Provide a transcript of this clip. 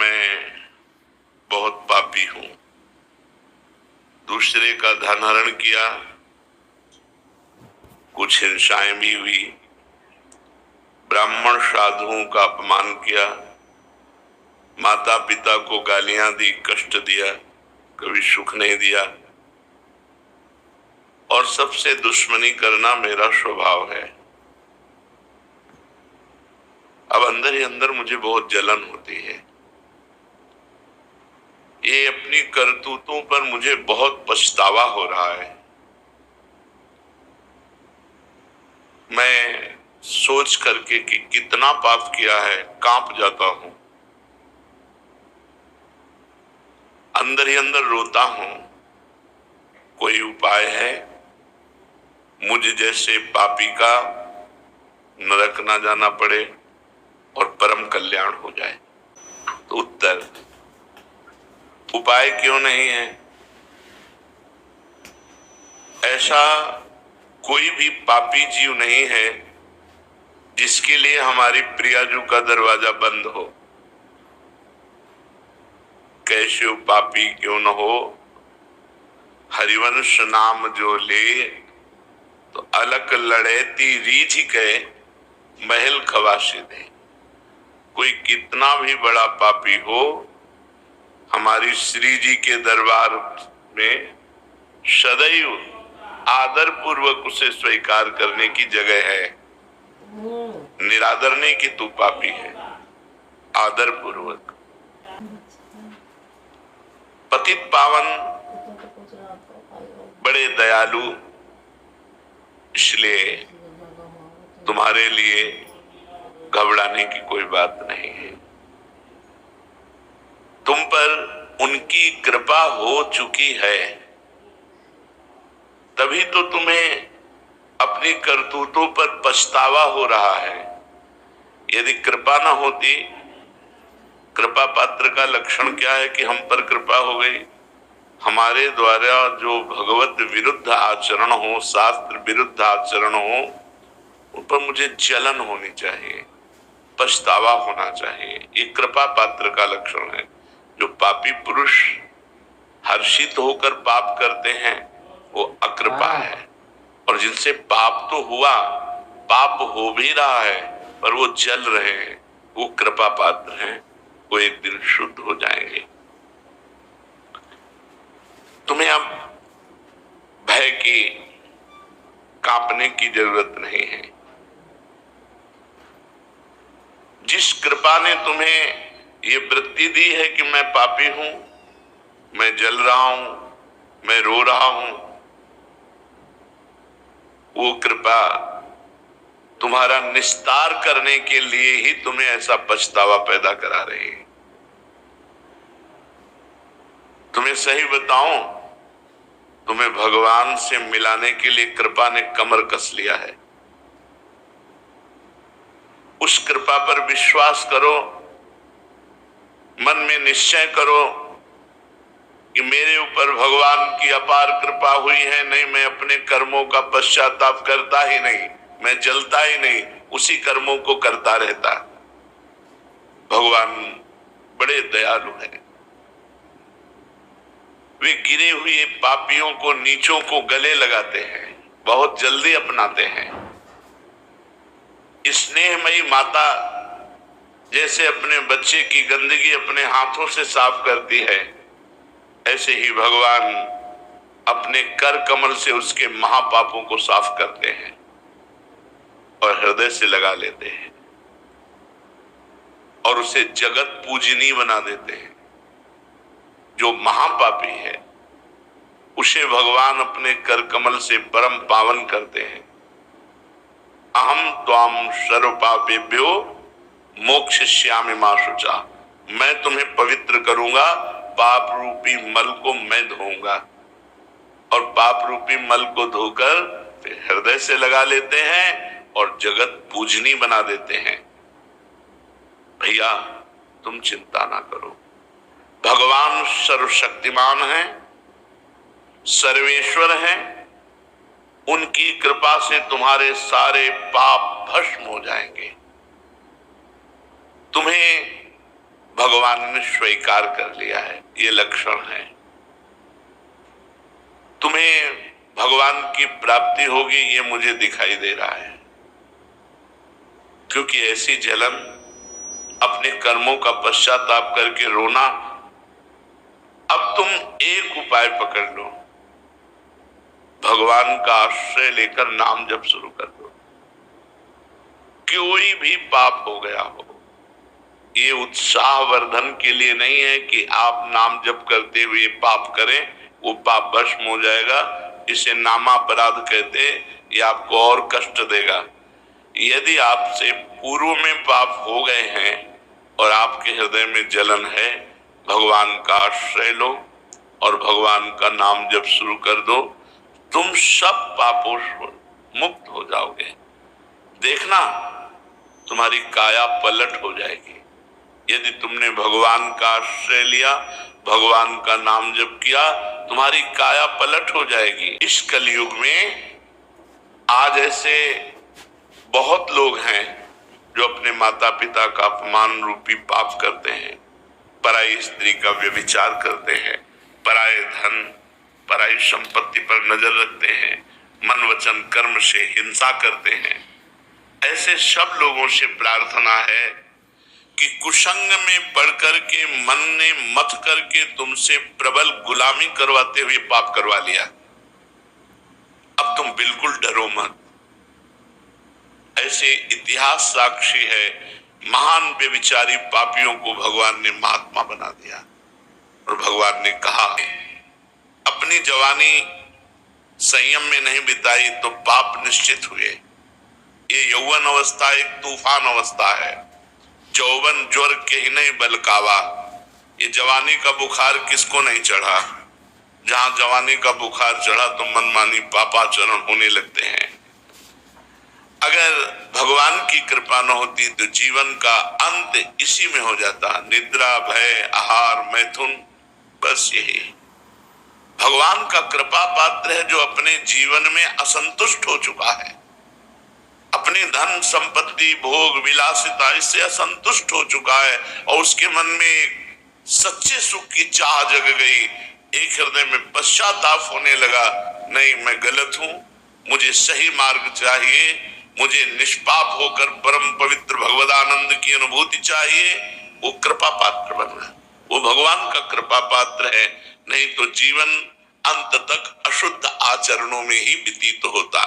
मैं बहुत पापी हूं, दूसरे का धन हरण किया, कुछ हिंसाएं भी हुई, ब्राह्मण साधुओं का अपमान किया, माता पिता को गालियां दी, कष्ट दिया, कभी सुख नहीं दिया, और सबसे दुश्मनी करना मेरा स्वभाव है। अब अंदर ही अंदर मुझे बहुत जलन होती है। ये अपनी करतूतों पर मुझे बहुत पछतावा हो रहा है। मैं सोच करके कि कितना पाप किया है कांप जाता हूं, अंदर ही अंदर रोता हूं। कोई उपाय है मुझ जैसे पापी का नरक ना जाना पड़े और परम कल्याण हो जाए? तो उत्तर, उपाय क्यों नहीं है? ऐसा कोई भी पापी जीव नहीं है जिसके लिए हमारी प्रियाजू का दरवाजा बंद हो। कैसे पापी क्यों न हो, हरिवंश नाम जो ले, तो अलग लड़ेती रीझ के महल खवासे दे। कोई कितना भी बड़ा पापी हो, हमारी श्री जी के दरबार में सदैव आदर पूर्वक उसे स्वीकार करने की जगह है। निरादर नहीं कि तू पापी है, आदर पूर्वक। पतित पावन बड़े दयालु, इसलिए तुम्हारे लिए घबराने की कोई बात नहीं है। तुम पर उनकी कृपा हो चुकी है, तभी तो तुम्हें अपनी करतूतों पर पछतावा हो रहा है। यदि कृपा न होती, कृपा पात्र का लक्षण क्या है कि हम पर कृपा हो गई। हमारे द्वारा जो भगवत विरुद्ध आचरण हो, शास्त्र विरुद्ध आचरण हो, उन पर मुझे जलन होनी चाहिए, पछतावा होना चाहिए। ये कृपा पात्र का लक्षण है। जो पापी पुरुष हर्षित होकर पाप करते हैं वो अकृपा है, और जिनसे पाप तो हुआ, पाप हो भी रहा है, पर वो जल रहे हैं, वो कृपा पात्र हैं। वो एक दिन शुद्ध हो जाएंगे। तुम्हें अब भय की, कांपने की जरूरत नहीं है। जिस कृपा ने तुम्हें ये वृत्ति दी है कि मैं पापी हूं, मैं जल रहा हूं, मैं रो रहा हूं, वो कृपा तुम्हारा निस्तार करने के लिए ही तुम्हें ऐसा पछतावा पैदा करा रही है। तुम्हें सही बताऊं, तुम्हें भगवान से मिलाने के लिए कृपा ने कमर कस लिया है। उस कृपा पर विश्वास करो, मन में निश्चय करो कि मेरे ऊपर भगवान की अपार कृपा हुई है। नहीं, मैं अपने कर्मों का पश्चाताप करता ही नहीं, मैं जलता ही नहीं, उसी कर्मों को करता रहता। भगवान बड़े दयालु हैं। वे गिरे हुए पापियों को, नीचों को गले लगाते हैं, बहुत जल्दी अपनाते हैं। स्नेहमयी माता जैसे अपने बच्चे की गंदगी अपने हाथों से साफ करती है, ऐसे ही भगवान अपने कर कमल से उसके महापापों को साफ करते हैं और हृदय से लगा लेते हैं और उसे जगत पूजनीय बना देते हैं। जो महापापी है उसे भगवान अपने कर कमल से परम पावन करते हैं। अहम त्वाम सर्व पापेभ्यो मोक्षयिष्यामि मा शुचा। मैं तुम्हें पवित्र करूंगा, पाप रूपी मल को मैं धोऊंगा। और पाप रूपी मल को धोकर फिर हृदय से लगा लेते हैं और जगत पूजनीय बना देते हैं। भैया तुम चिंता ना करो, भगवान सर्वशक्तिमान है, सर्वेश्वर है। उनकी कृपा से तुम्हारे सारे पाप भस्म हो जाएंगे। तुम्हें भगवान ने स्वीकार कर लिया है। ये लक्षण है। तुम्हें भगवान की प्राप्ति होगी ये मुझे दिखाई दे रहा है, क्योंकि ऐसी जलन, अपने कर्मों का पश्चाताप करके रोना। अब तुम एक उपाय पकड़ लो, भगवान का आश्रय लेकर नाम जप शुरू कर दो। कोई भी पाप हो गया हो, ये उत्साहवर्धन के लिए नहीं है कि आप नाम जप करते हुए पाप करें, वो पाप भस्म हो जाएगा। इसे नामापराध कहते, ये आपको और कष्ट देगा। यदि आपसे पूर्व में पाप हो गए हैं और आपके हृदय में जलन है, भगवान का आश्रय लो और भगवान का नाम जप शुरू कर दो। तुम सब पापों से मुक्त हो जाओगे। देखना, तुम्हारी काया पलट हो जाएगी। यदि तुमने भगवान का आश्रय लिया, भगवान का नाम जप किया, तुम्हारी काया पलट हो जाएगी। इस कलयुग में आज ऐसे बहुत लोग हैं जो अपने माता पिता का अपमान रूपी पाप करते हैं, पराई स्त्री का व्यभिचार करते हैं, पराये धन, पराई संपत्ति पर नजर रखते हैं, मन वचन कर्म से हिंसा करते हैं। ऐसे सब लोगों से प्रार्थना है कि कुसंग में पढ़ करके, मन ने मत करके तुमसे प्रबल गुलामी करवाते हुए पाप करवा लिया। अब तुम बिल्कुल डरो मत। ऐसे इतिहास साक्षी है, महान व्यभिचारी पापियों को भगवान ने महात्मा बना दिया। और भगवान ने कहा, अपनी जवानी संयम में नहीं बिताई तो पाप निश्चित हुए। ये यौवन अवस्था एक तूफान अवस्था है। जौवन ज्वर के ही नहीं बलकावा। ये जवानी का बुखार किसको नहीं चढ़ा? जहां जवानी का बुखार चढ़ा तो मनमानी पापाचरण होने लगते हैं। अगर भगवान की कृपा न होती तो जीवन का अंत इसी में हो जाता। निद्रा, भय, आहार, मैथुन, बस यही। भगवान का कृपा पात्र है जो अपने जीवन में असंतुष्ट हो चुका है, अपनी धन संपत्ति भोग विलासिता इससे असंतुष्ट हो चुका है और उसके मन में सच्चे सुख की चाह जग गई। एक हृदय में पश्चाताप होने लगा, नहीं मैं गलत हूं, मुझे सही मार्ग चाहिए, मुझे निष्पाप होकर परम पवित्र भगवदानंद की अनुभूति चाहिए। वो कृपा पात्र बना, वो भगवान का कृपा पात्र है। नहीं तो जीवन अंत तक अशुद्ध आचरणों में ही व्यतीत होता।